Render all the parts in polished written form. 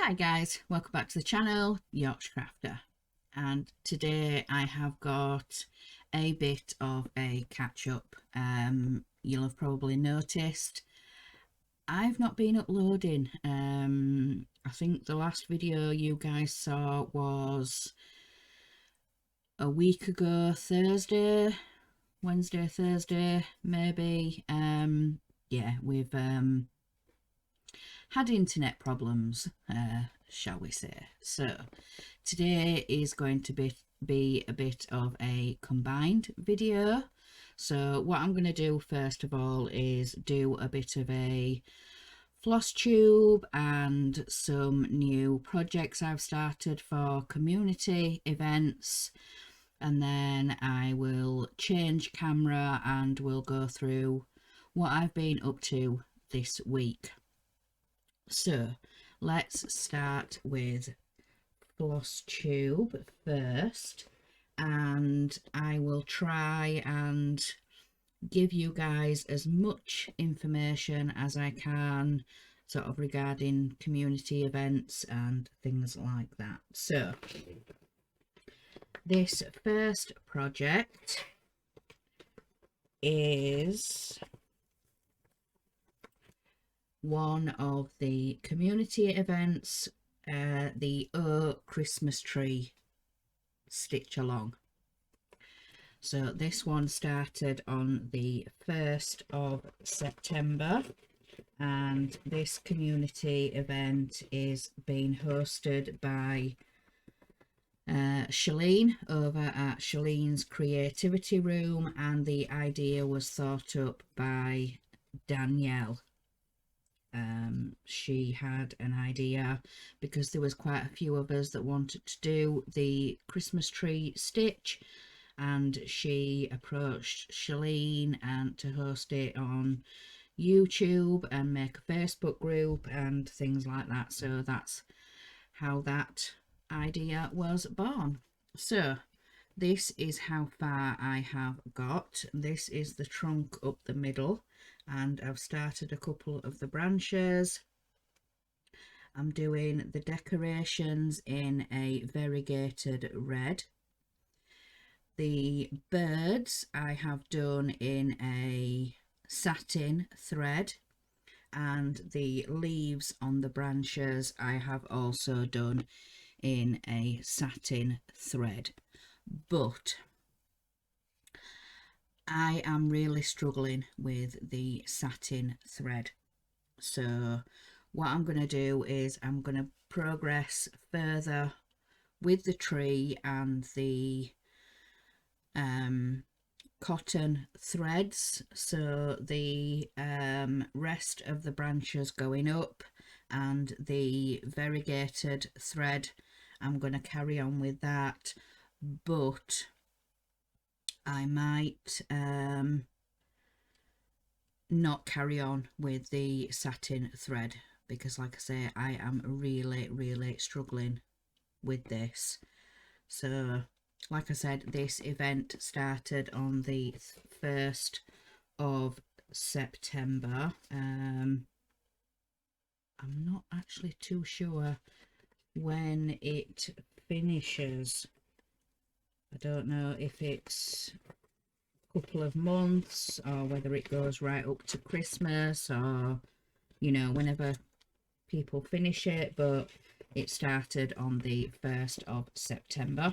Hi guys, welcome back to the channel, Yorkshire Crafter, and today I have got a bit of a catch up. You'll have probably noticed I've not been uploading. I think the last video you guys saw was a week ago, Wednesday, Thursday maybe. Yeah, we've had internet problems, shall we say. So today is going to be a bit of a combined video. So what I'm going to do first of all is do a bit of a Flosstube and some new projects I've started for community events, and then I will change camera and we'll go through what I've been up to this week. So let's start with Flosstube first, and I will try and give you guys as much information as I can sort of regarding community events and things like that. So this first project is one of the community events, the Christmas tree stitch along. So this one started on the 1st of September, and this community event is being hosted by Shalene over at Shalene's Creativity Room, and the idea was thought up by Danielle. She had an idea because there was quite a few of us that wanted to do the Christmas tree stitch, and she approached Shalene and to host it on YouTube and make a Facebook group and things like that. So that's how that idea was born. So this is how far I have got. This is the trunk up the middle, and I've started a couple of the branches. I'm doing the decorations in a variegated red. The birds I have done in a satin thread, and the leaves on the branches I have also done in a satin thread. But I am really struggling with the satin thread, so what I'm going to do is I'm going to progress further with the tree and the cotton threads, so the rest of the branches going up and the variegated thread, I'm going to carry on with that, but I might not carry on with the satin thread because, like I say, I am really struggling with this. So like I said, this event started on the 1st of September. I'm not actually too sure when it finishes. I don't know if it's a couple of months or whether it goes right up to Christmas, or you know, whenever people finish it, but it started on the 1st of September.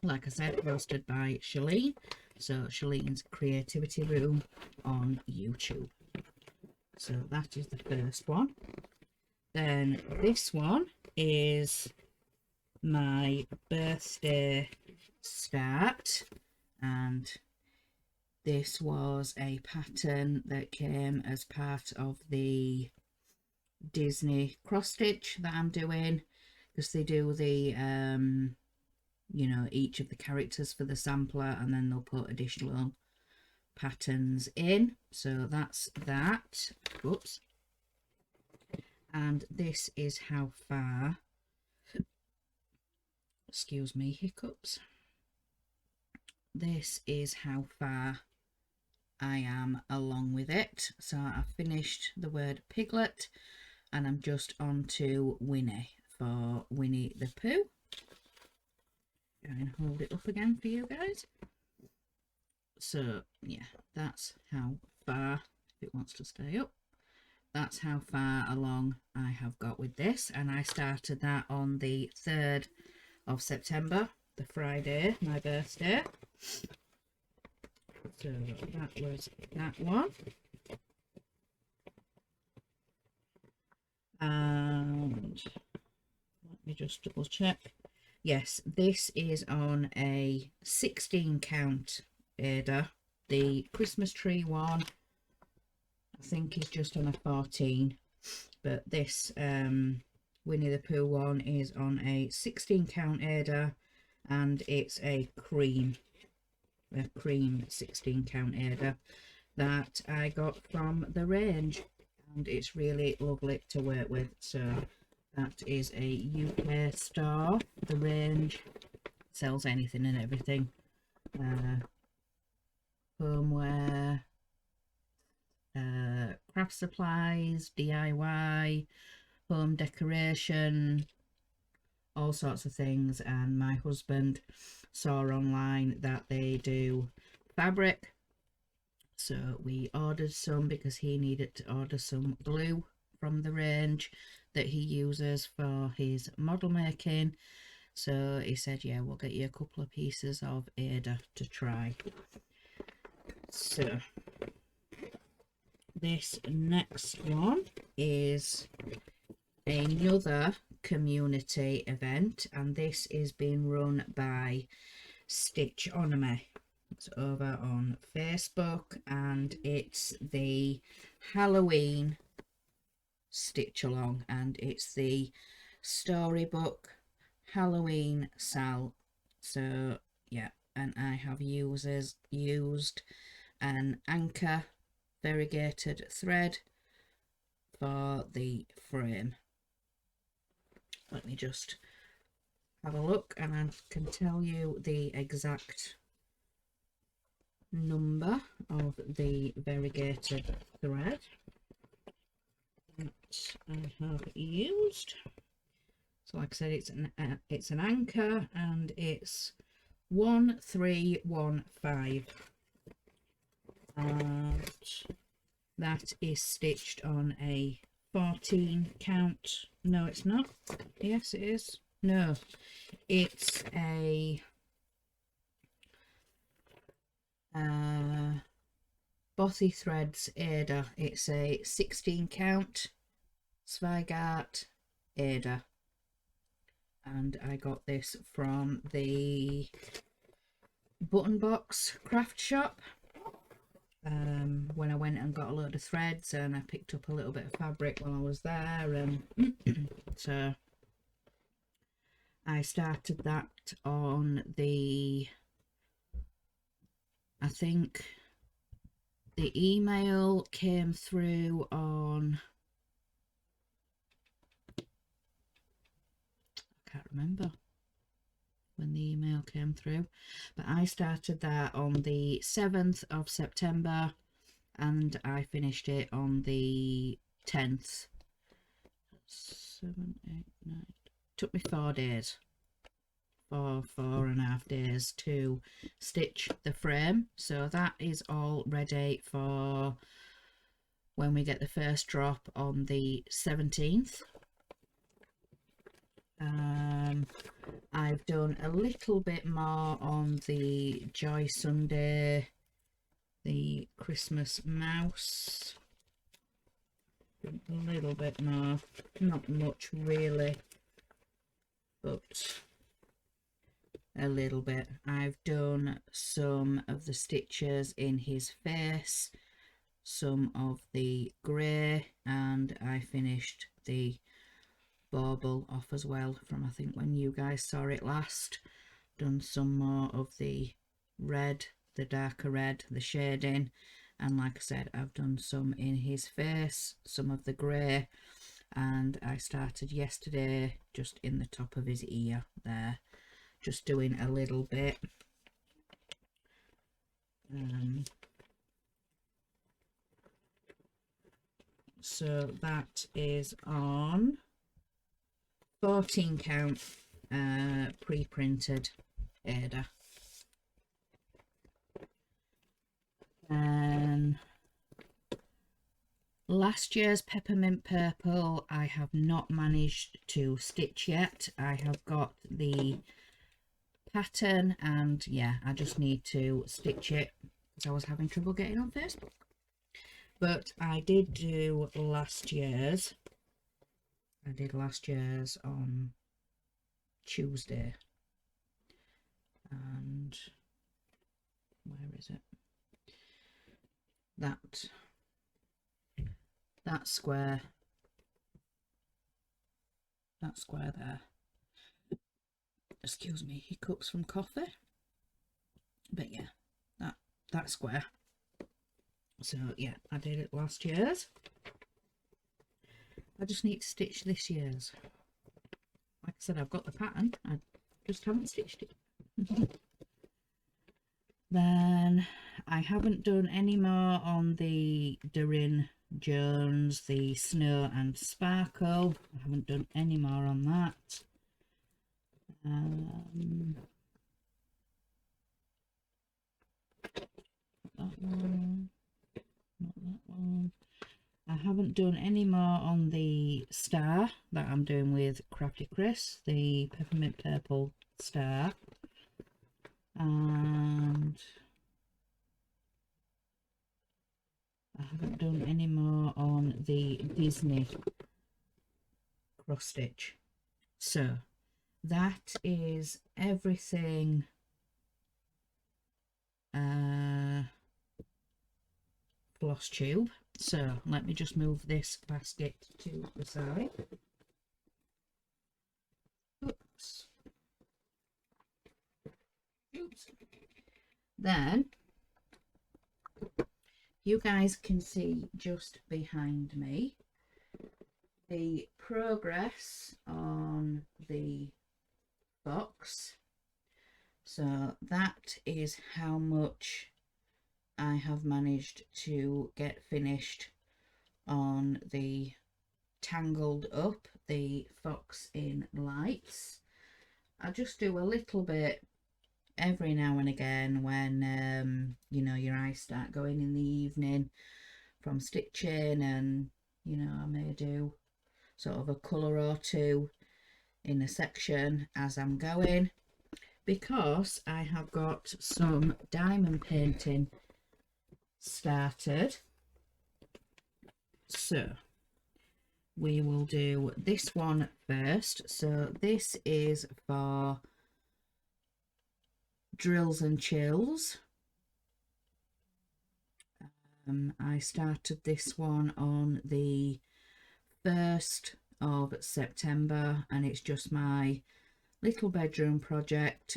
Like I said, hosted by Shalene, so Shalene's Creativity Room on YouTube. So that is the first one. Then this one is my birthday start, and this was a pattern that came as part of the Disney cross stitch that I'm doing, because they do the you know, each of the characters for the sampler, and then they'll put additional patterns in. So that's that. Whoops. And this is how far, excuse me, hiccups, this is how far I am along with it. So I've finished the word piglet, and I'm just on to Winnie for Winnie the Pooh. Try and hold it up again for you guys. So yeah, that's how far, if it wants to stay up, that's how far along I have got with this. And I started that on the 3rd of September, the Friday, my birthday. So that was that one. And let me just double check. Yes, this is on a 16 count Ada. The Christmas tree one, I think, is just on a 14. But this Winnie the Pooh one is on a 16 count Ada, and it's a cream 16 count Ada that I got from the range, and it's really lovely to work with. So that is a UK store. The range sells anything and everything, homeware, craft supplies, DIY, home decoration, all sorts of things. And my husband saw online that they do fabric, so we ordered some because he needed to order some glue from the range that he uses for his model making. So he said, yeah, we'll get you a couple of pieces of Ada to try. So this next one is another community event, and this is being run by Stitch On Me. It's over on Facebook, and it's the Halloween stitch along, and it's the storybook Halloween Sal. So yeah, and I have used an anchor variegated thread for the frame. Let me just have a look and I can tell you the exact number of the variegated thread that I have used. So like I said, it's an anchor, and it's 1315, and that is stitched on a 14 count. No, it's not. Yes, it is. No, it's a Bothy Threads Ada. It's a 16 count Zweigart Ada, and I got this from the Button Box craft shop when I went and got a load of threads, and I picked up a little bit of fabric while I was there, and so I started that on the, I think the email came through on, I can't remember when the email came through, but I started that on the 7th of September and I finished it on the 10th. 7, 8, 9. Took me 4 days, 4.5 days to stitch the frame. So that is all ready for when we get the first drop on the 17th. I've done a little bit more on the Joy Sunday, the Christmas mouse, a little bit more, not much really, but a little bit. I've done some of the stitches in his face, some of the grey, and I finished the bauble off as well from, I think, when you guys saw it last. Done some more of the red, the darker red, the shading, and like I said, I've done some in his face, some of the grey, and I started yesterday just in the top of his ear there, just doing a little bit. So that is on 14 count pre-printed Ada. And last year's Peppermint Purple I have not managed to stitch yet. I have got the pattern and yeah, I just need to stitch it because I was having trouble getting on Facebook. But I did do last year's. I did last year's on Tuesday. And where is it? That square there. Excuse me, hiccups from coffee. But yeah, that square. So yeah, I did it last year's. I just need to stitch this year's. Like I said, I've got the pattern, I just haven't stitched it. Then I haven't done any more on the Doreen Jones, the Snow and Sparkle. I haven't done any more on that. That one, not that one. I haven't done any more on the star that I'm doing with Crafty Chris, the Peppermint Purple star. And I haven't done any more on the Disney cross stitch. So that is everything Flosstube. So let me just move this basket to the side. Oops. Oops. Then you guys can see just behind me the progress on the box. So that is how much I have managed to get finished on the Tangled Up, the Fox in Lights. I just do a little bit every now and again when you know, your eyes start going in the evening from stitching, and you know, I may do sort of a colour or two in a section as I'm going, because I have got some diamond painting started. So we will do this one first. So this is for Drills and Chills. I started this one on the 1st of September, and it's just my little bedroom project,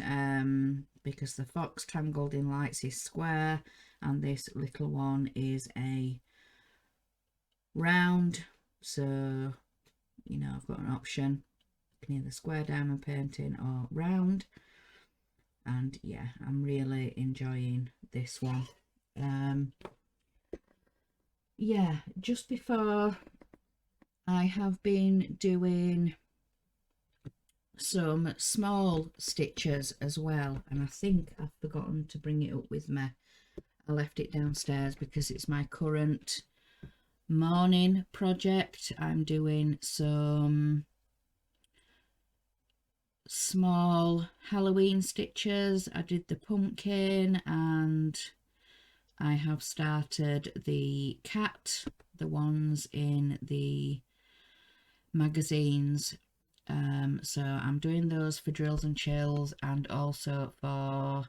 because the Fox Tangled in Lights is square and this little one is a round. So you know, I've got an option, you can either square diamond painting or round, and yeah, I'm really enjoying this one. Yeah, just before I have been doing some small stitches as well, and I think I've forgotten to bring it up with me. I left it downstairs because it's my current morning project. I'm doing some small Halloween stitches. I did the pumpkin, and I have started the cat, the ones in the magazines. So I'm doing those for Drills and Chills, and also for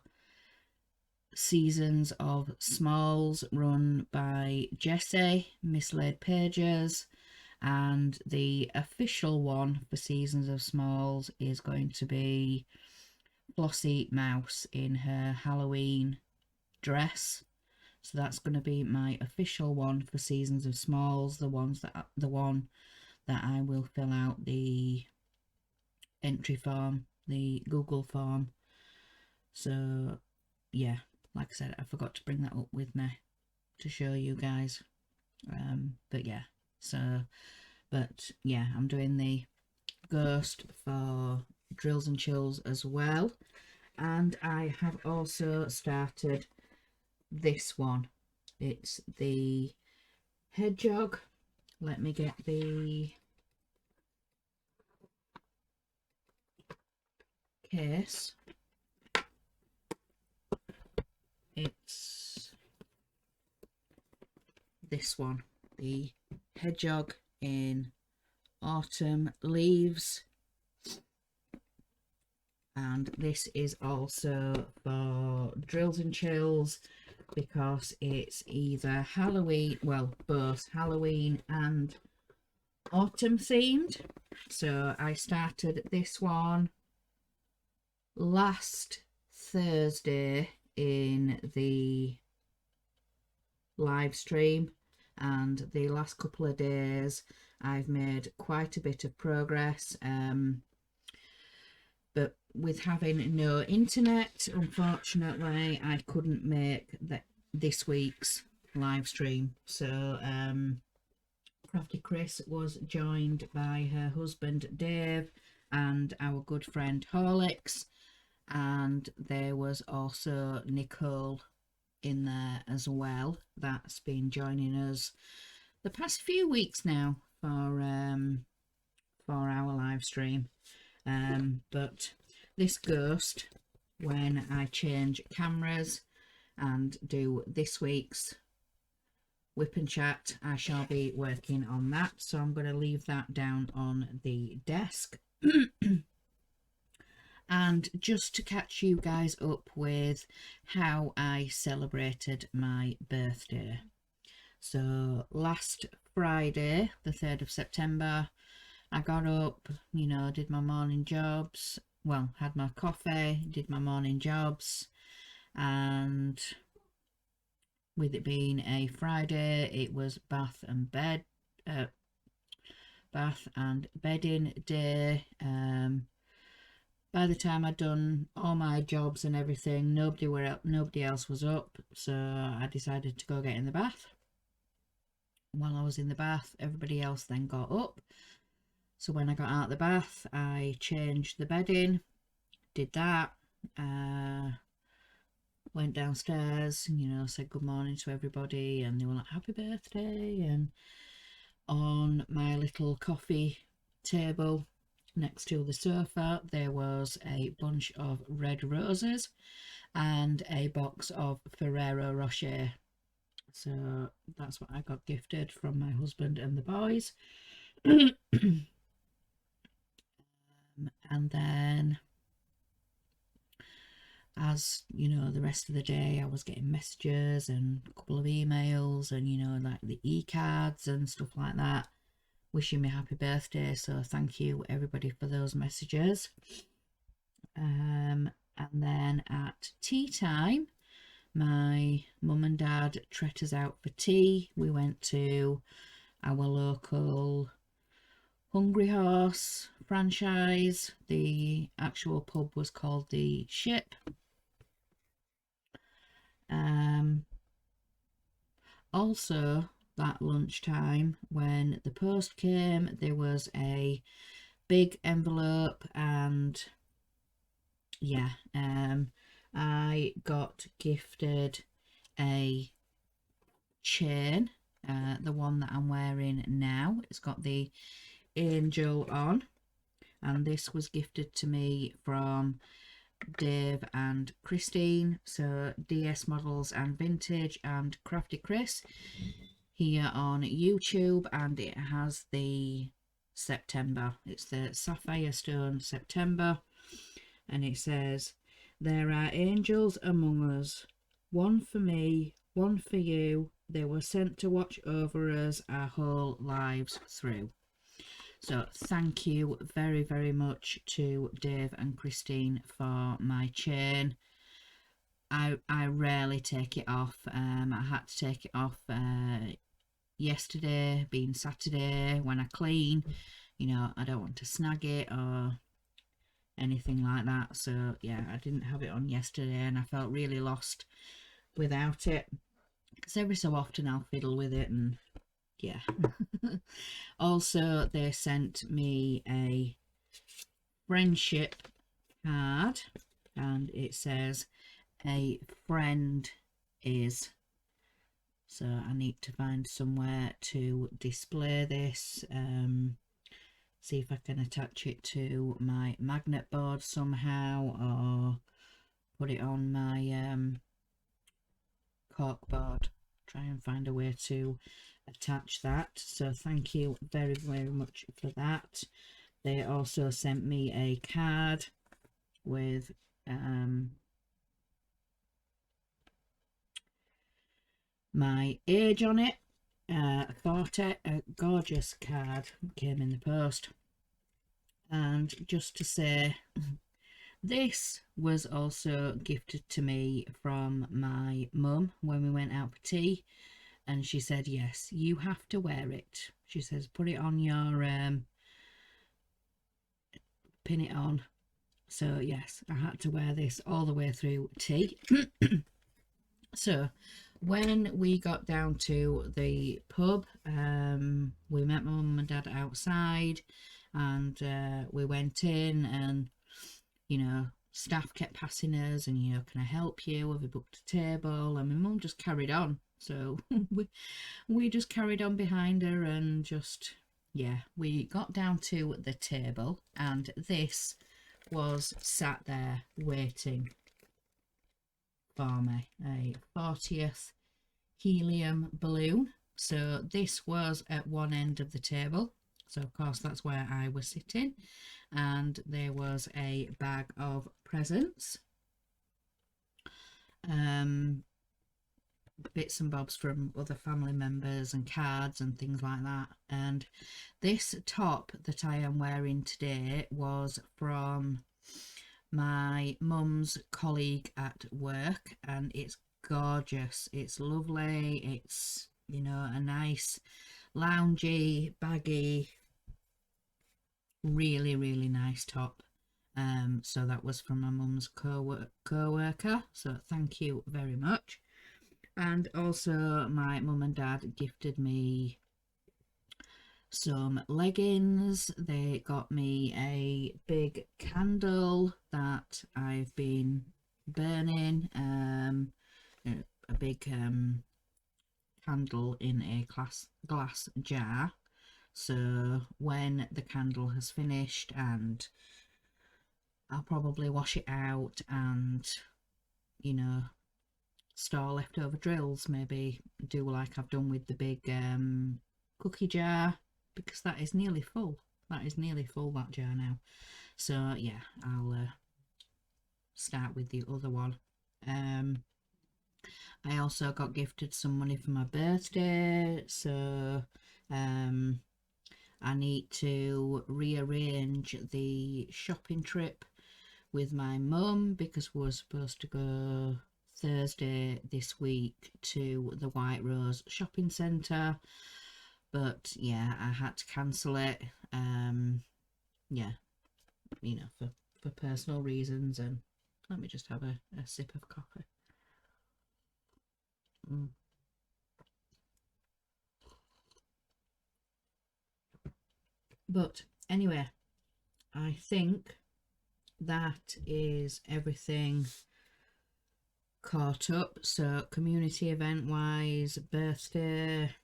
Seasons of Smalls, run by Jessie, Mislaid Pages. And the official one for Seasons of Smalls is going to be Flossie Mouse in her Halloween dress. So that's going to be my official one for Seasons of Smalls, the one that I will fill out the entry form, the Google form. So yeah, like I said, I forgot to bring that up with me to show you guys. But yeah, So, but yeah, I'm doing the ghost for Drills and Chills as well. And I have also started this one. It's the hedgehog. Let me get the case. It's this one, the hedgehog in autumn leaves, and this is also for Drills and Chills because it's either Halloween, well, both Halloween and autumn themed. So I started this one last Thursday in the live stream, and the last couple of days I've made quite a bit of progress, but with having no internet, unfortunately I couldn't make this week's live stream. So Crafty Chris was joined by her husband Dave and our good friend Horlicks, and there was also Nicole in there as well, that's been joining us the past few weeks now for our live stream. But this ghost, when I change cameras and do this week's whip and chat, I shall be working on that, so I'm going to leave that down on the desk. And just to catch you guys up with how I celebrated my birthday. So last Friday, the 3rd of September, I got up, you know, did my morning jobs, well, had my coffee, did my morning jobs, and with it being a Friday, it was bath and bedding day. By the time I'd done all my jobs and everything, nobody else was up, so I decided to go get in the bath. While I was in the bath, everybody else then got up. So when I got out of the bath, I changed the bedding, did that, went downstairs, you know, said good morning to everybody, and they were like, happy birthday. And on my little coffee table next to the sofa, there was a bunch of red roses and a box of Ferrero Rocher. So that's what I got gifted from my husband and the boys. And then, as you know, the rest of the day I was getting messages and a couple of emails, and you know, like the e-cards and stuff like that, wishing me happy birthday. So thank you everybody for those messages. And then at tea time, my mum and dad treated us out for tea. We went to our local Hungry Horse franchise. The actual pub was called the Ship. Also, that lunchtime, when the post came, there was a big envelope, and yeah, I got gifted a chain, the one that I'm wearing now. It's got the angel on, and this was gifted to me from Dave and Christine. So DS Models and Vintage and Crafty Chris here on YouTube, and it has the September. It's the Sapphire Stone September, and it says, there are angels among us, one for me, one for you. They were sent to watch over us our whole lives through. So thank you very, very much to Dave and Christine for my chain. I rarely take it off. I had to take it off yesterday, being Saturday, when I clean. You know, I don't want to snag it or anything like that. So yeah, I didn't have it on yesterday, and I felt really lost without it, because every so often I'll fiddle with it and yeah. Also, they sent me a friendship card, and it says a friend is. So I need to find somewhere to display this. See if I can attach it to my magnet board somehow, or put it on my cork board. Try and find a way to attach that. So thank you very, very much for that. They also sent me a card with my age on it. 40, a gorgeous card came in the post. And just to say, this was also gifted to me from my mum when we went out for tea, and she said, yes, you have to wear it. She says, put it on your pin it on. So yes, I had to wear this all the way through tea. So when we got down to the pub, we met my mum and dad outside, and we went in, and you know, staff kept passing us, and you know, can I help you, have we booked a table? And my mum just carried on. So we just carried on behind her, and just, yeah, we got down to the table, and this was sat there waiting for me, a 40th helium balloon. So this was at one end of the table, so of course that's where I was sitting, and there was a bag of presents, bits and bobs from other family members and cards and things like that. And this top that I am wearing today was from my mum's colleague at work, and it's gorgeous, it's lovely, it's, you know, a nice loungy, baggy, really, really nice top. So that was from my mum's co-worker, so thank you very much. And also my mum and dad gifted me some leggings. They got me a big candle that I've been burning, a big candle in a glass jar. So when the candle has finished, and I'll probably wash it out and, you know, store leftover drills, maybe do like I've done with the big cookie jar, because that is nearly full. That is nearly full, that jar now. So yeah, I'll start with the other one. I also got gifted some money for my birthday, so I need to rearrange the shopping trip with my mum, because we're supposed to go Thursday this week to the White Rose shopping centre, but yeah, I had to cancel it. Yeah, you know, for personal reasons. And let me just have a sip of coffee. But anyway, I think that is everything caught up. So community event wise, birthday,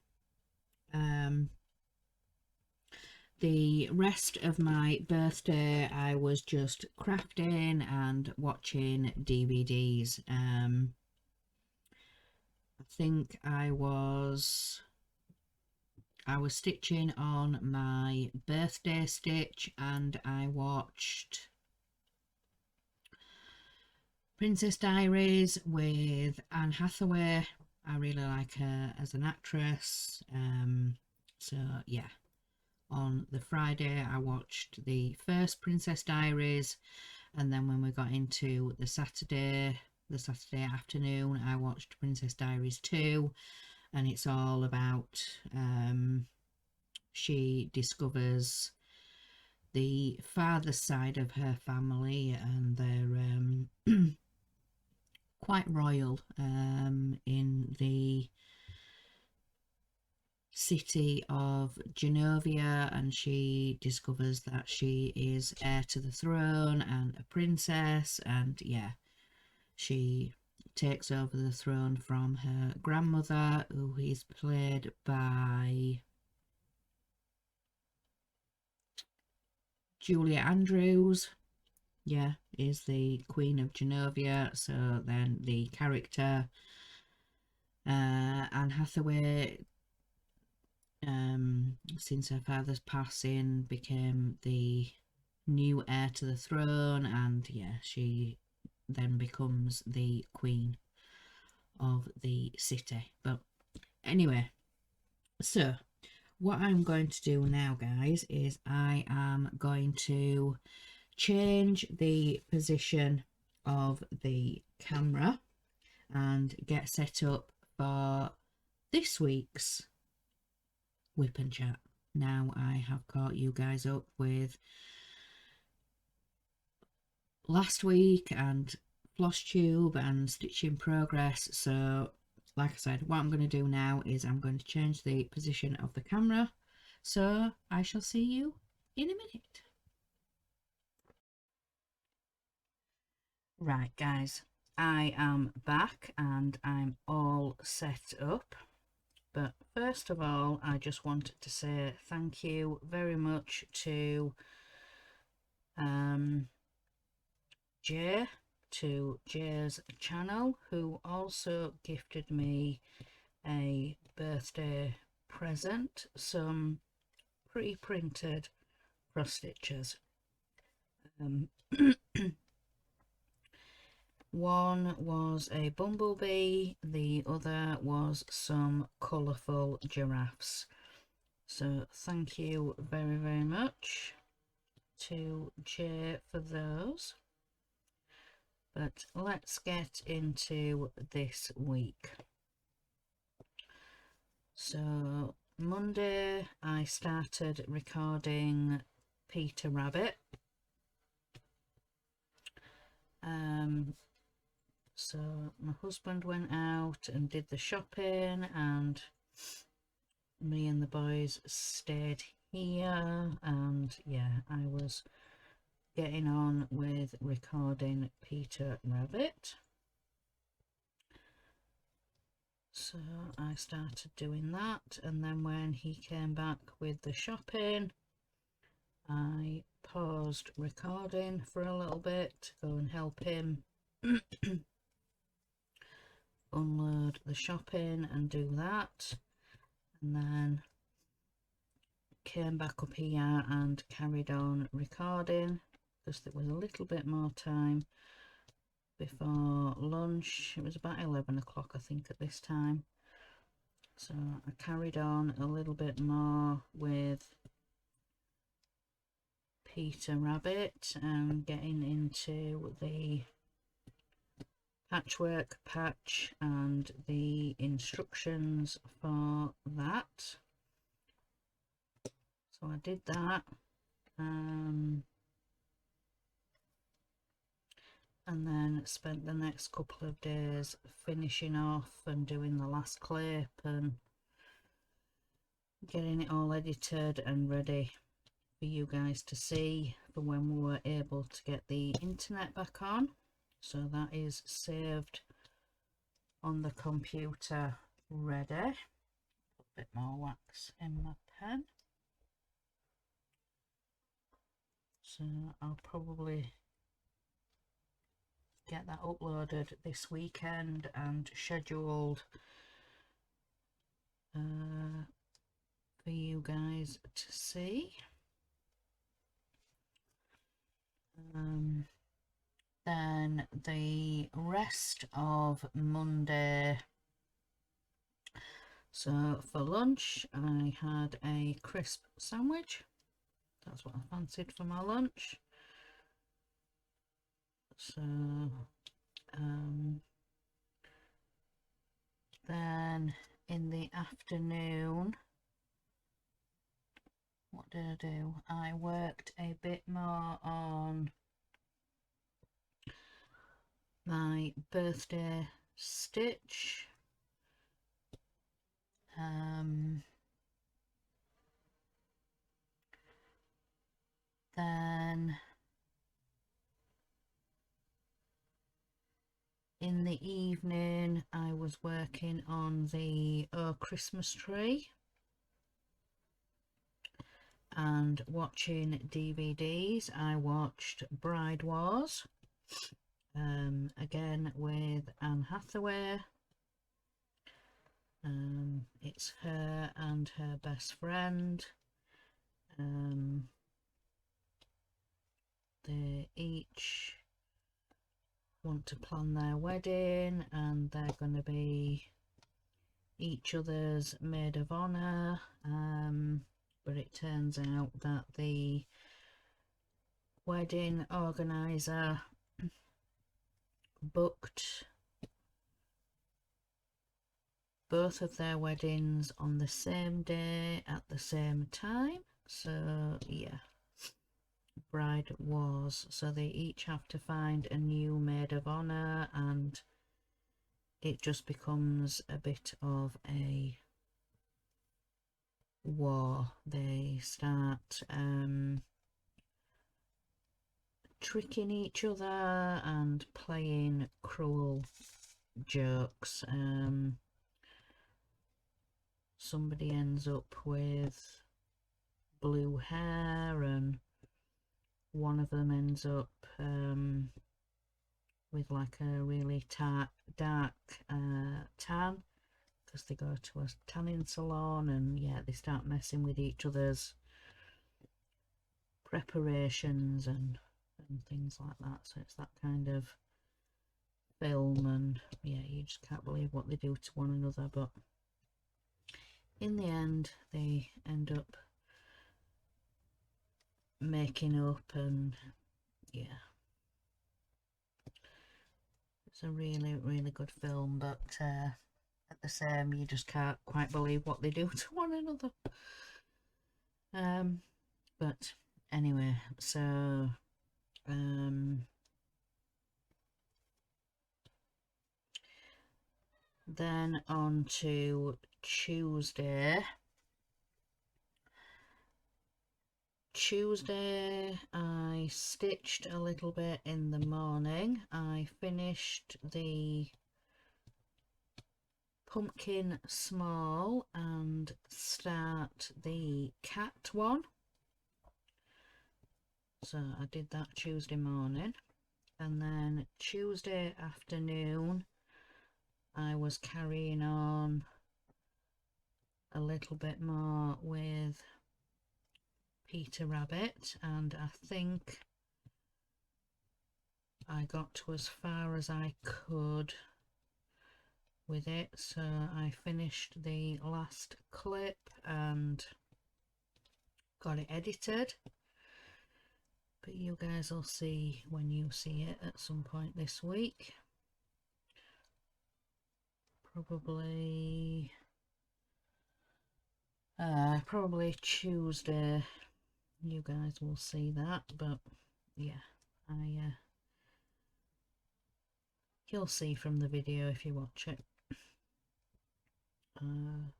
the rest of my birthday I was just crafting and watching DVDs. I think I was stitching on my birthday stitch, and I watched Princess Diaries with Anne Hathaway. I really like her as an actress. So yeah, on the Friday I watched the first Princess Diaries, and then when we got into the Saturday afternoon, I watched Princess Diaries 2, and it's all about she discovers the father's side of her family, and they're quite royal in the city of Genovia, and she discovers that she is heir to the throne and a princess, and yeah, she takes over the throne from her grandmother, who is played by Julia Andrews. Yeah, is the Queen of Genovia. So then the character Anne Hathaway, since her father's passing, became the new heir to the throne, and yeah, she then becomes the queen of the city. But anyway, so what I'm going to do now, guys, is I am going to change the position of the camera and get set up for this week's Whip and Chat. Now I have caught you guys up with last week and Flosstube and Stitch in Progress. So like I said, what I'm going to do now is I'm going to change the position of the camera. So I shall see you in a minute. Right guys, I am back and I'm all set up. But first of all, I just wanted to say thank you very much to Jay, to Jay's channel, who also gifted me a birthday present, some pre-printed cross stitches. One was a bumblebee, the other was some colourful giraffes. So thank you very, very much to Jay for those. But let's get into this week. So Monday I started recording Peter Rabbit. So my husband went out and did the shopping, and me and the boys stayed here, and yeah, I was getting on with recording Peter Rabbit. So I started doing that, and then when he came back with the shopping, I paused recording for a little bit to go and help him unload the shopping and do that, and then came back up here and carried on recording because there was a little bit more time before lunch. It was about 11 o'clock I think at this time, so I carried on a little bit more with Peter Rabbit and getting into the patchwork patch and the instructions for that. So I did that, and then spent the next couple of days finishing off and doing the last clip and getting it all edited and ready for you guys to see for when we were able to get the internet back on. So that is saved on the computer ready. A bit more wax in my pen, so I'll probably get that uploaded this weekend and scheduled for you guys to see. Then the rest of Monday, so for lunch I had a crisp sandwich. That's what I fancied for my lunch. So then in the afternoon, what did I do? I worked a bit more on my birthday stitch. then in the evening I was working on the Christmas tree and watching DVDs. I watched Bride Wars, again with Anne Hathaway. It's her and her best friend. They each want to plan their wedding and they're going to be each other's maid of honour, but it turns out that the wedding organiser booked both of their weddings on the same day at the same time. So yeah, Bride Wars. So they each have to find a new maid of honour and it just becomes a bit of a war. They start tricking each other and playing cruel jokes. Somebody ends up with blue hair and one of them ends up with like a really dark tan, because they go to a tanning salon, and yeah, they start messing with each other's preparations and things like that. So it's that kind of film, and yeah, you just can't believe what they do to one another, but in the end they end up making up, and yeah, it's a really good film, but at the same, you just can't quite believe what they do to one another. But anyway, so then on to Tuesday. I stitched a little bit in the morning. I finished the pumpkin small and start the cat one. So I did that Tuesday morning, and then Tuesday afternoon I was carrying on a little bit more with Peter Rabbit, and I think I got to as far as I could with it. So I finished the last clip and got it edited, but you guys will see when you see it at some point this week, probably Tuesday. You guys will see that, but yeah, you'll see from the video if you watch it.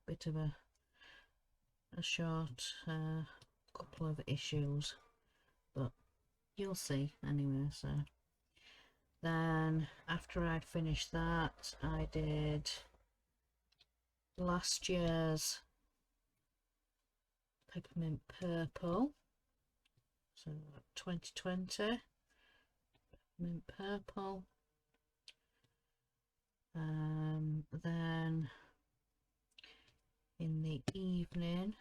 Bit of a short couple of issues, but you'll see anyway. So then after I'd finished that, I did last year's Peppermint Purple, so 2020 Peppermint Purple. Then in the evening,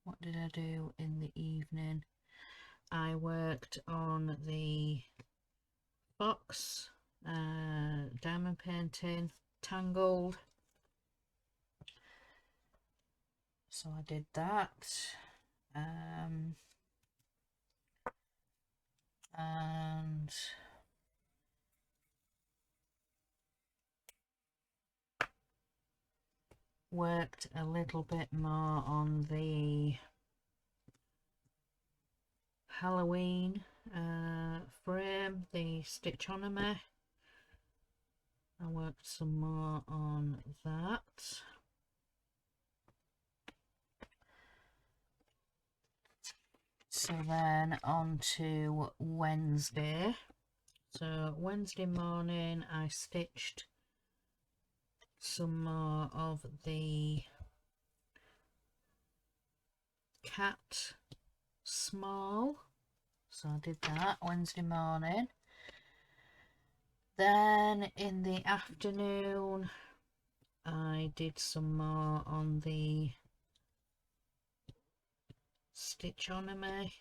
what did I do in the evening? I worked on the Fox diamond painting Tangled, so I did that, and worked a little bit more on the Halloween frame, the Stitchonomy. I worked some more on that. So then on to Wednesday. So Wednesday morning I stitched some more of the cat small. So I did that Wednesday morning. Then in the afternoon I did some more on the stitchonomy.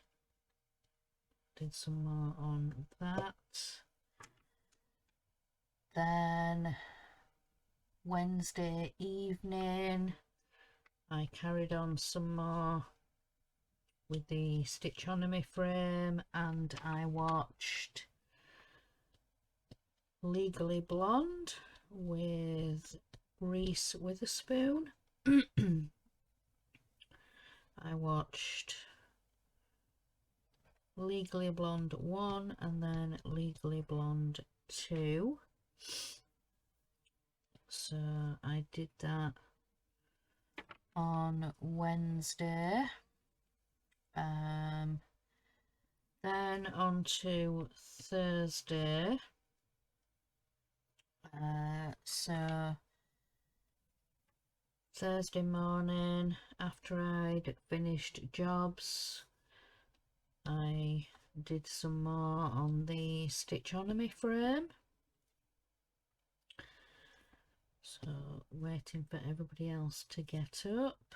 Did some more on that. Then Wednesday evening I carried on some more with the stitchonomy frame, and I watched Legally Blonde with Reese Witherspoon. I watched Legally Blonde 1 and then Legally Blonde 2. So I did that on Wednesday. Then on to Thursday. So Thursday morning, after I'd finished jobs, I did some more on the stitchonomy frame. So waiting for everybody else to get up.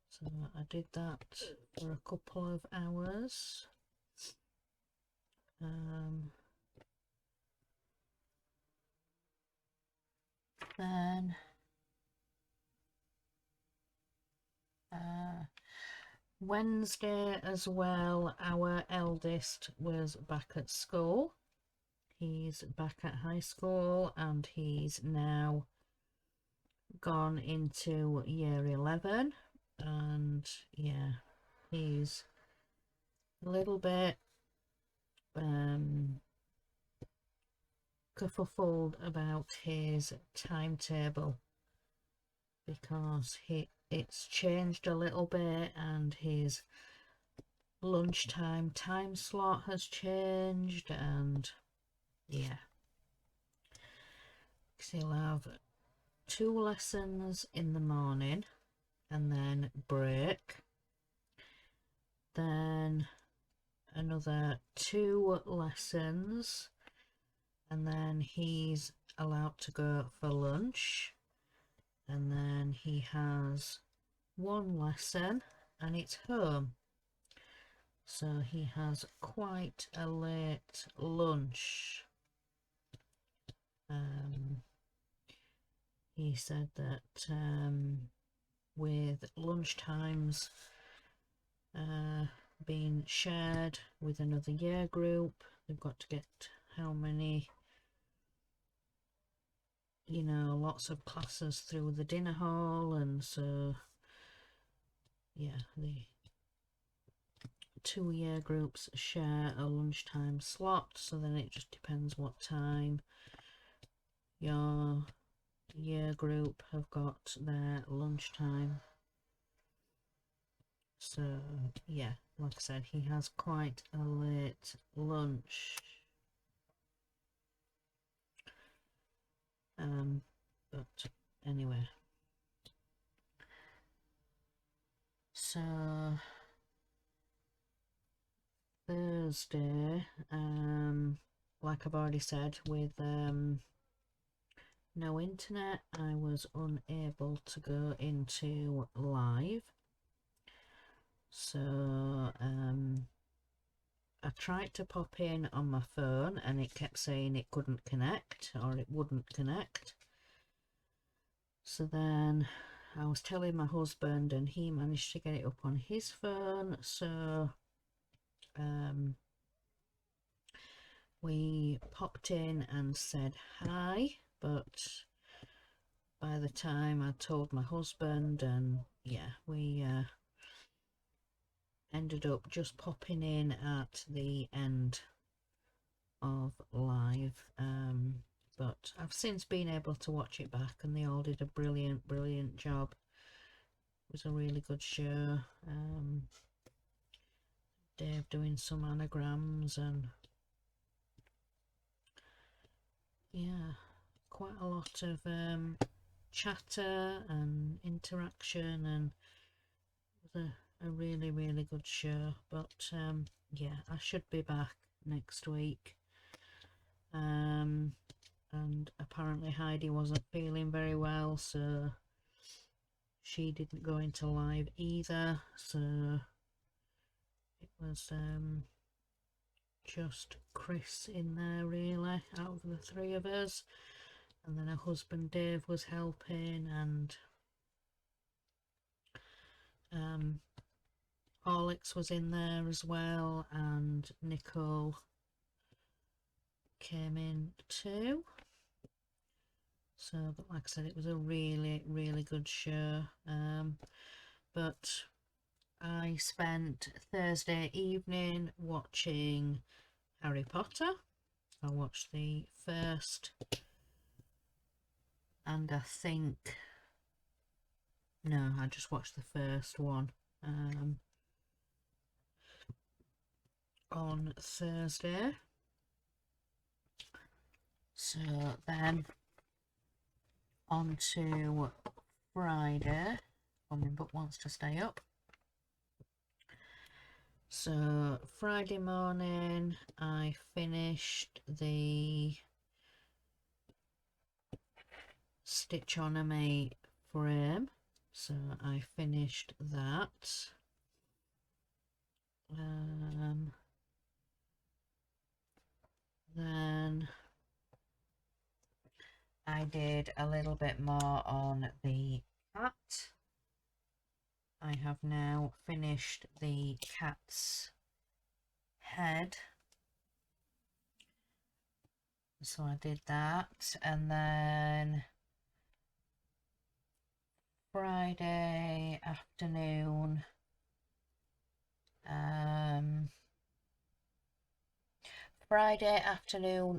So I did that for a couple of hours. Then Wednesday as well, our eldest was back at school. He's back at high school and he's now gone into year 11, and yeah, he's a little bit kerfuffled about his timetable because it's changed a little bit, and his lunchtime time slot has changed, and yeah, because he'll have 2 lessons in the morning and then break, then another 2 lessons, and then he's allowed to go for lunch, and then he has 1 lesson and it's home. So he has quite a late lunch. He said that with lunch times being shared with another year group, they've got to get how many, you know, lots of classes through the dinner hall, and so yeah, the 2 year groups share a lunchtime slot, so then it just depends what time your year group have got their lunchtime. So yeah, like I said, he has quite a late lunch. But anyway, so Thursday, like I've already said, with no internet, I was unable to go into live. So I tried to pop in on my phone and it kept saying it couldn't connect, or it wouldn't connect. So then I was telling my husband and he managed to get it up on his phone. So we popped in and said hi, but by the time I told my husband, and yeah, we ended up just popping in at the end of live, but I've since been able to watch it back and they all did a brilliant job. It was a really good show. Dave doing some anagrams, and yeah, quite a lot of chatter and interaction, and it was a really, really good show. But yeah, I should be back next week. And apparently Heidi wasn't feeling very well, so she didn't go into live either, so it was just Chris in there really out of the three of us, and then her husband Dave was helping, and Alex was in there as well, and Nicole came in too. So, but like I said, it was a really, really good show. But I spent Thursday evening watching Harry Potter. I watched the first, and I think, no, I just watched the first one on Thursday. So then on to Friday, when but wants to stay up. So Friday morning I finished the Stitch on a Mate frame, so I finished that. Then I did a little bit more on the cat. I have now finished the cat's head, so I did that. And then Friday afternoon,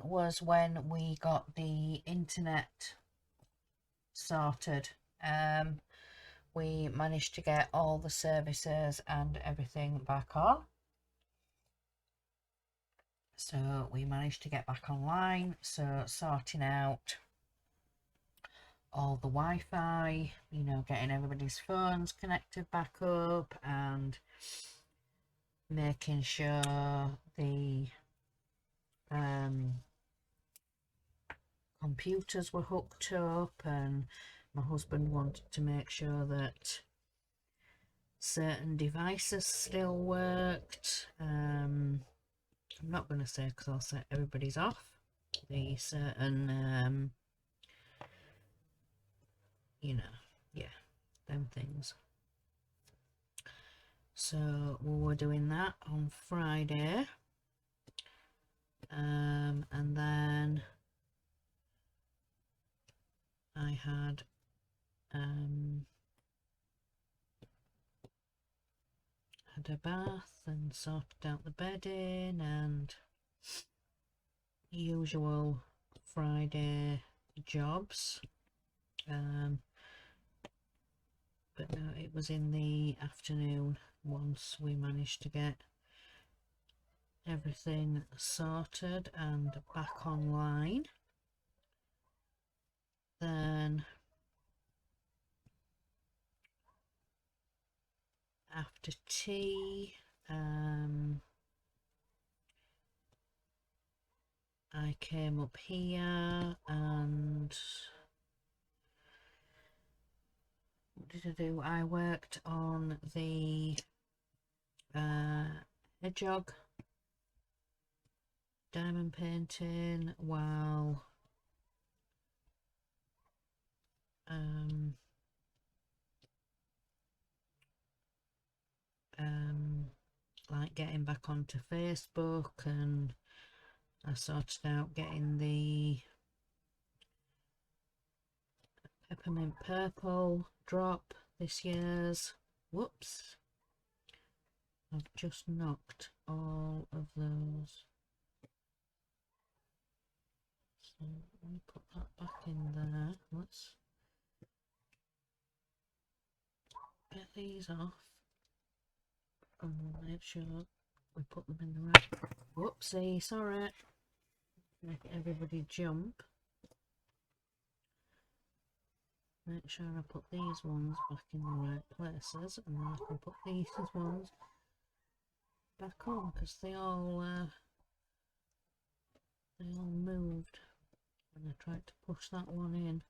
was when we got the internet sorted. We managed to get all the services and everything back on. So we managed to get back online, so sorting out all the Wi-Fi, you know, getting everybody's phones connected back up, and making sure the computers were hooked up, and my husband wanted to make sure that certain devices still worked. I'm not going to say, because I'll set everybody's off, the certain you know, yeah, them things. So we were doing that on Friday, and then I had a bath and sorted out the bedding and usual Friday jobs. But no, it was in the afternoon once we managed to get everything sorted and back online. Then after tea, I came up here, and what did I do? I worked on the hedgehog diamond painting while like getting back onto Facebook, and I sorted out getting the peppermint purple drop this year's. Whoops, I've just knocked all of those. So let me put that back in there. Let's get these off and make sure we put them in the right. Whoopsie, sorry. Make everybody jump. Make sure I put these ones back in the right places, and then I can put these ones back on because they all moved when I tried to push that one in.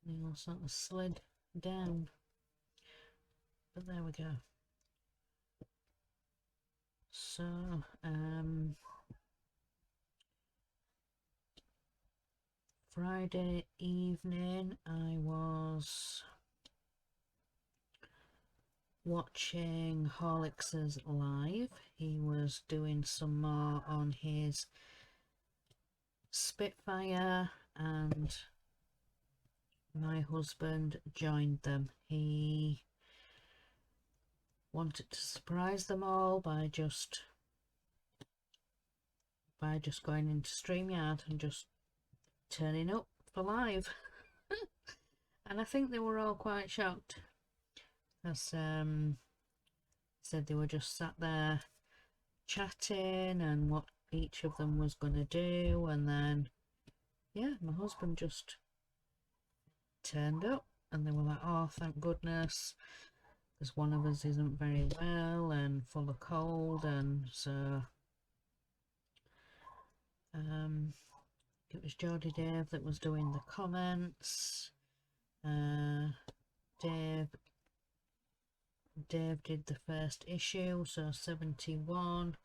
They all sort of slid down, but there we go. So Friday evening I was watching Horlicks's live. He was doing some more on his Spitfire, and my husband joined them. He wanted to surprise them all by just going into StreamYard and just turning up for live. And I think they were all quite shocked, as said they were just sat there chatting and what each of them was going to do, and then yeah, my husband just turned up and they were like, oh thank goodness, because one of us isn't very well and full of cold, and so it was Geordie Dave that was doing the comments. Dave did the first issue, so 71,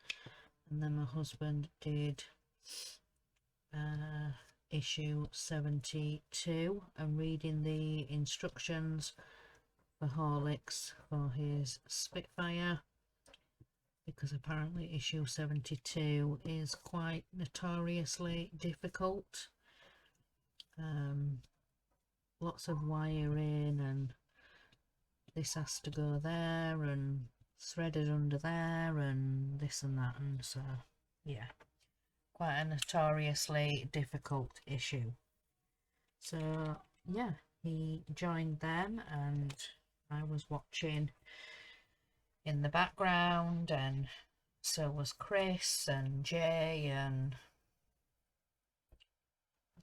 and then my husband did issue 72, and reading the instructions for Horlicks for his Spitfire, because apparently issue 72 is quite notoriously difficult. Lots of wiring, and this has to go there, and threaded under there, and this and that, and so yeah, quite a notoriously difficult issue. So yeah, he joined them and I was watching in the background, and so was Chris and Jay and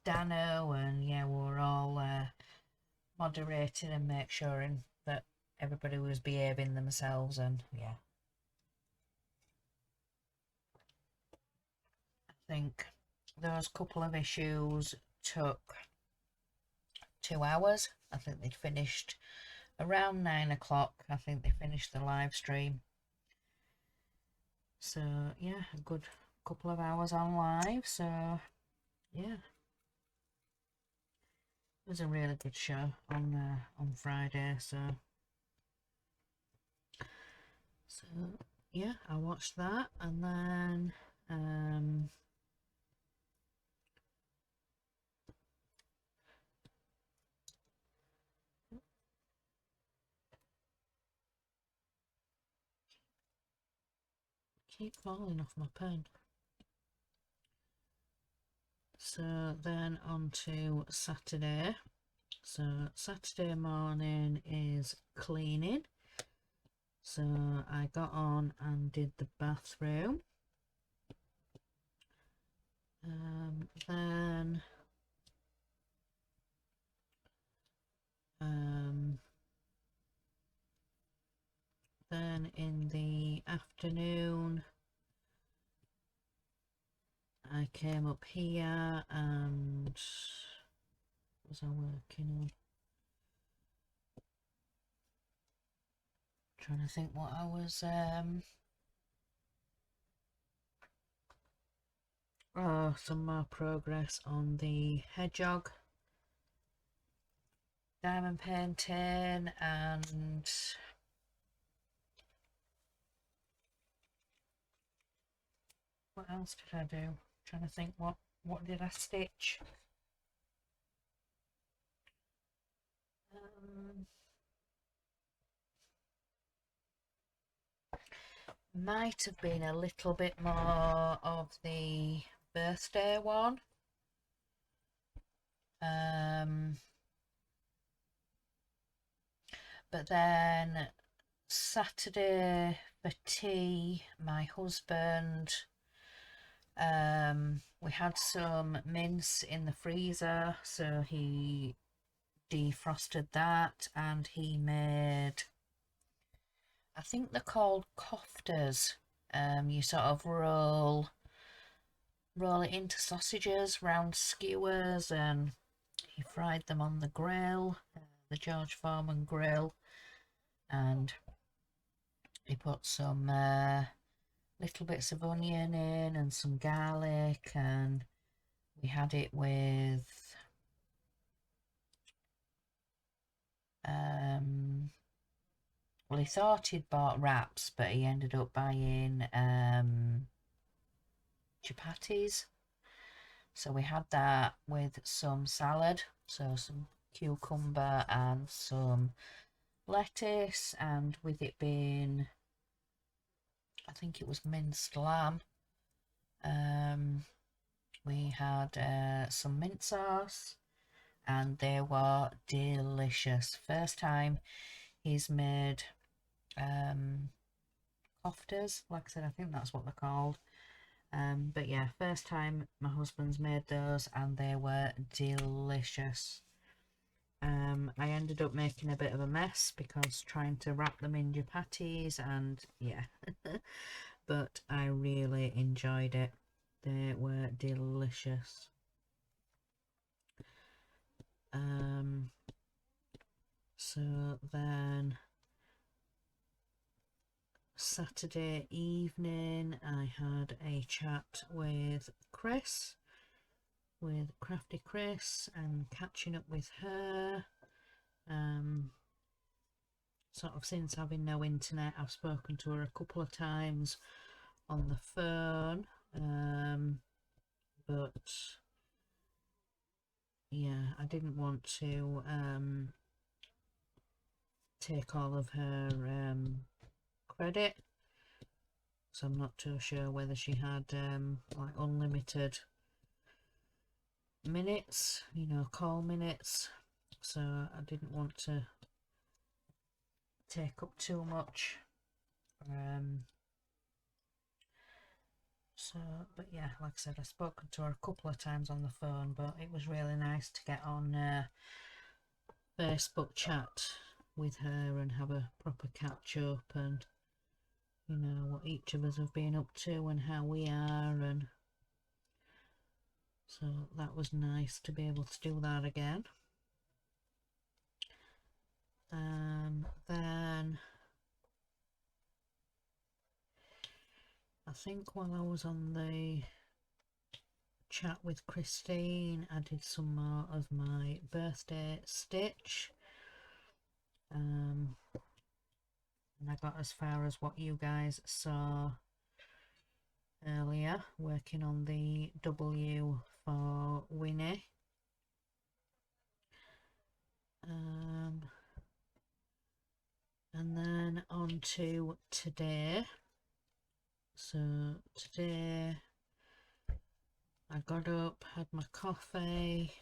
Dano, and yeah, we were all moderating and make sure that everybody was behaving themselves, and yeah, I think those couple of issues took 2 hours. I think they'd finished around 9 o'clock. I think they finished the live stream. So yeah, a good couple of hours on live. So yeah, it was a really good show on Friday. So yeah, I watched that, and then keep falling off my pen. So then on to Saturday. So Saturday morning is cleaning. So I got on and did the bathroom. Then in the afternoon I came up here, and what was I working on? Trying to think what I was oh, some more progress on the hedgehog diamond painting, and what else did I do? Trying to think what did I stitch? Might have been a little bit more of the birthday one. But then Saturday for tea, my husband, we had some mince in the freezer, so he defrosted that, and he made, I think they're called koftas. You sort of roll it into sausages, round skewers, and he fried them on the grill, the George Foreman grill, and he put some little bits of onion in and some garlic, and we had it with well, he thought he'd bought wraps, but he ended up buying chapatis. So we had that with some salad, so some cucumber and some lettuce, and with it being, I think it was minced lamb, we had some mint sauce, and they were delicious. First time he's made koftas, like I said, I think that's what they're called. But yeah, first time my husband's made those, and they were delicious. I ended up making a bit of a mess because trying to wrap them in chapatis, and yeah, but I really enjoyed it. They were delicious. So then Saturday evening I had a chat with Chris, with Crafty Chris, and catching up with her. Sort of since having no internet, I've spoken to her a couple of times on the phone, but yeah, I didn't want to take all of her credit, so I'm not too sure whether she had like unlimited minutes, you know, call minutes, so I didn't want to take up too much. So, but yeah, like I said, I've spoken to her a couple of times on the phone, but it was really nice to get on Facebook chat with her and have a proper catch up, and you know what each of us have been up to and how we are, and so that was nice to be able to do that again. Then I think while I was on the chat with Christine, I did some more of my birthday stitch, and I got as far as what you guys saw earlier, working on the W for Winnie. And then on to today. So today I got up, had my coffee,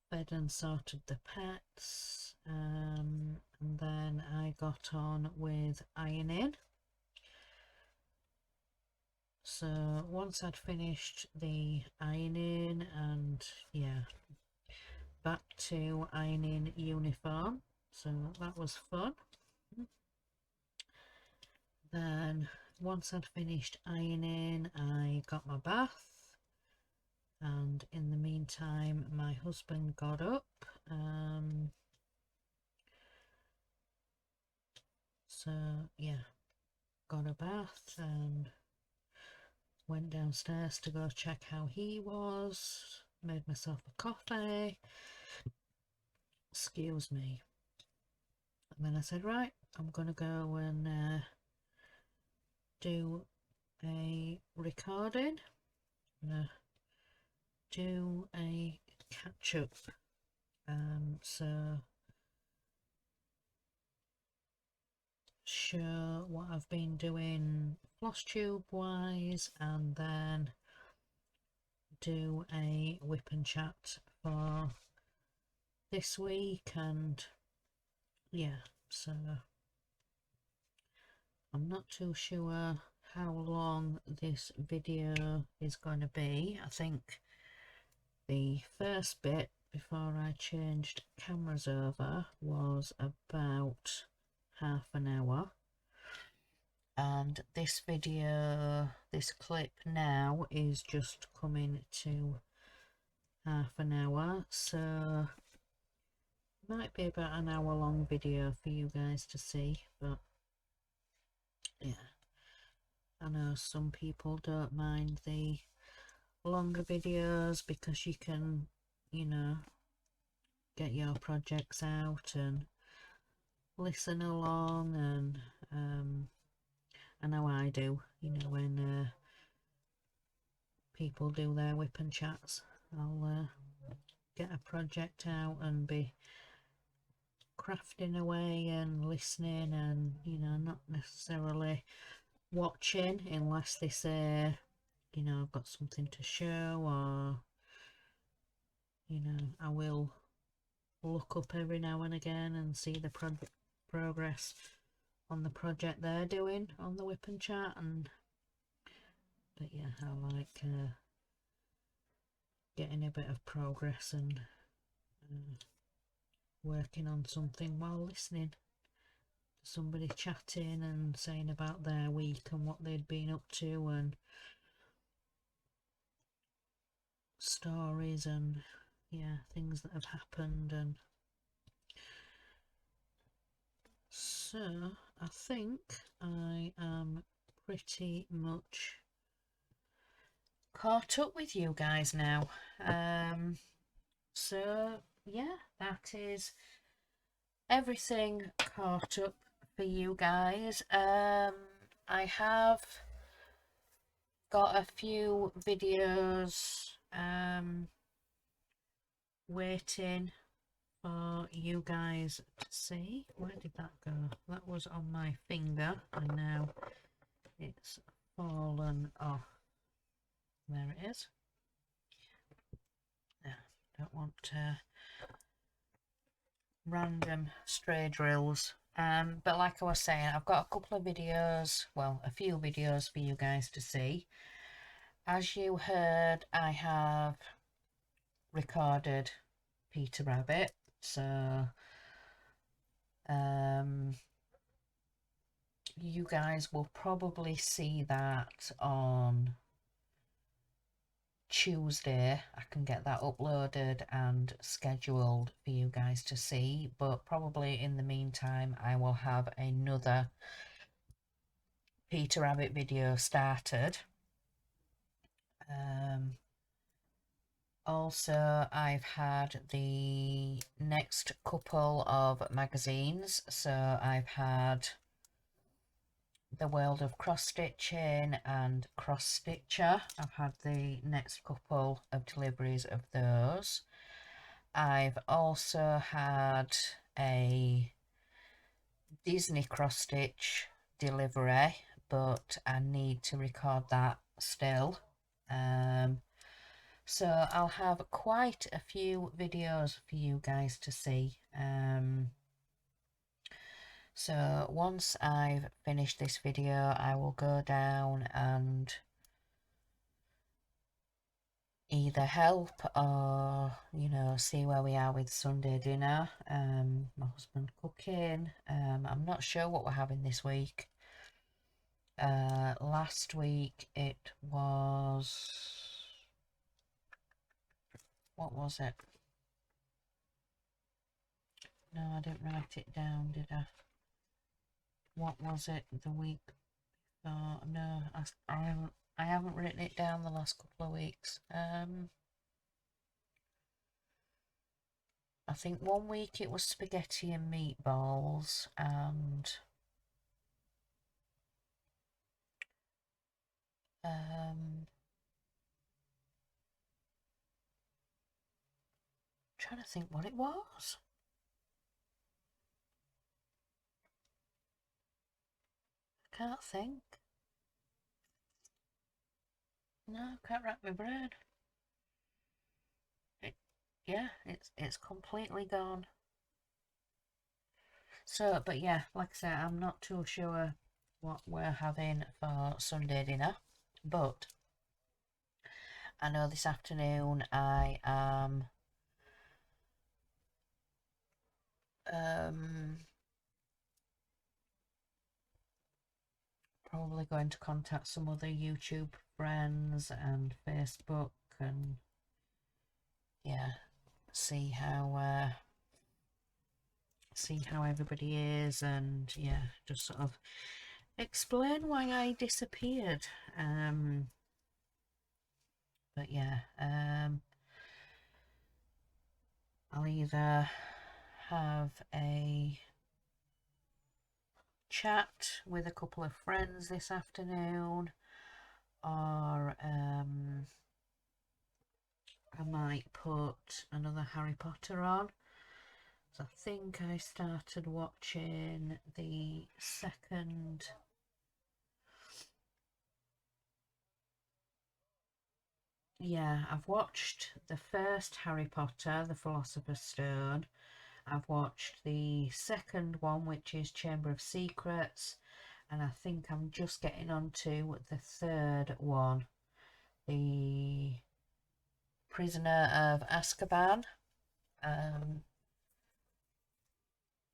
fed and sorted the pets, and then I got on with ironing. So once I'd finished the ironing, and yeah, back to ironing uniform, so that was fun. Then once I'd finished ironing, I got my bath, and in the meantime my husband got up, so yeah, got a bath and went downstairs to go check how he was, made myself a coffee, excuse me, and then I said, right, I'm gonna go and do a recording. I'm gonna do a catch up, so show what I've been doing Flosstube wise, and then do a whip and chat for this week, and yeah, so I'm not too sure how long this video is going to be. I think the first bit before I changed cameras over was about half an hour, and this video, this clip now is just coming to half an hour, so might be about an hour long video for you guys to see. But yeah, I know some people don't mind the longer videos because you can, you know, get your projects out and listen along, and I know I do, you know, when people do their whip and chats, I'll get a project out and be crafting away and listening, and, you know, not necessarily watching unless they say, you know, I've got something to show, or, you know, I will look up every now and again and see the progress on the project they're doing on the whip and chat. And but yeah, I like getting a bit of progress and working on something while listening to somebody chatting and saying about their week and what they'd been up to, and stories, and yeah, things that have happened. And so I think I am pretty much caught up with you guys now. So yeah, that is everything caught up for you guys. I have got a few videos waiting for you guys to see. Where did that go? That was on my finger and now it's fallen off. There it is. Yeah, don't want random stray drills. But like I was saying, I've got a couple of videos, well, a few videos for you guys to see. As you heard, I have recorded Peter Rabbit, so you guys will probably see that on Tuesday. I can get that uploaded and scheduled for you guys to see, but probably in the meantime I will have another Peter Rabbit video started. Also, I've had the next couple of magazines, so I've had The World of Cross Stitching and Cross Stitcher. I've had the next couple of deliveries of those. I've also had a Disney cross stitch delivery, but I need to record that still. So I'll have quite a few videos for you guys to see. So once I've finished this video, I will go down and either help or, you know, see where we are with Sunday dinner. My husband cooking. I'm not sure what we're having this week. Last week it was, what was it? No, I didn't write it down, did I? What was it the week? No, I haven't written it down the last couple of weeks. I think one week it was spaghetti and meatballs, and trying to think what it was. I can't think. No, I can't wrap my brain. Yeah, it's completely gone. So, but yeah, like I said, I'm not too sure what we're having for Sunday dinner, but I know this afternoon I am probably going to contact some other YouTube friends and Facebook and yeah, see how everybody is, and yeah, just sort of explain why I disappeared. But yeah, I'll either have a chat with a couple of friends this afternoon, or I might put another Harry Potter on. So I think I started watching the second. Yeah, I've watched the first Harry Potter, the Philosopher's Stone. I've watched the second one, which is Chamber of Secrets, and I think I'm just getting on to the third one, the Prisoner of Azkaban.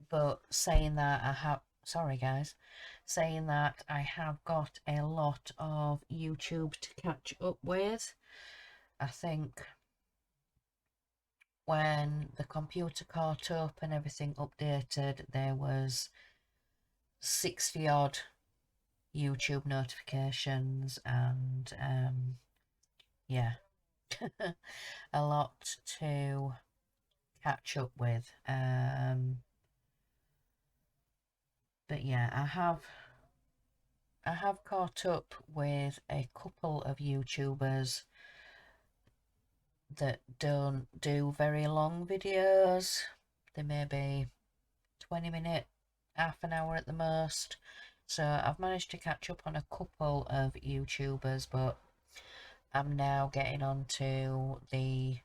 But saying that saying that I have got a lot of YouTube to catch up with. I think when the computer caught up and everything updated, there was 60 odd YouTube notifications, and yeah, a lot to catch up with. But yeah, I have caught up with a couple of YouTubers that don't do very long videos. They may be 20 minutes, half an hour at the most. So I've managed to catch up on a couple of YouTubers, but I'm now getting on to the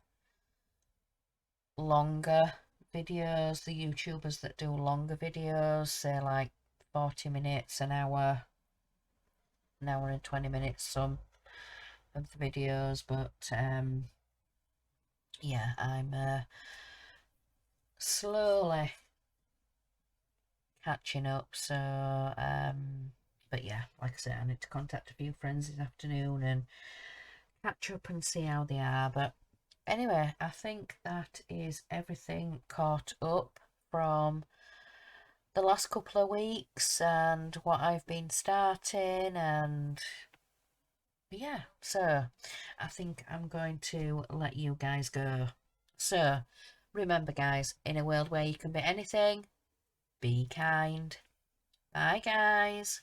longer videos, the YouTubers that do longer videos, say like 40 minutes, an hour and 20 minutes some of the videos. But yeah, I'm slowly catching up. So but yeah, like I said, I need to contact a few friends this afternoon and catch up and see how they are. But anyway, I think that is everything caught up from the last couple of weeks and what I've been starting, and yeah, so I think I'm going to let you guys go. So remember guys, in a world where you can be anything, be kind. Bye guys.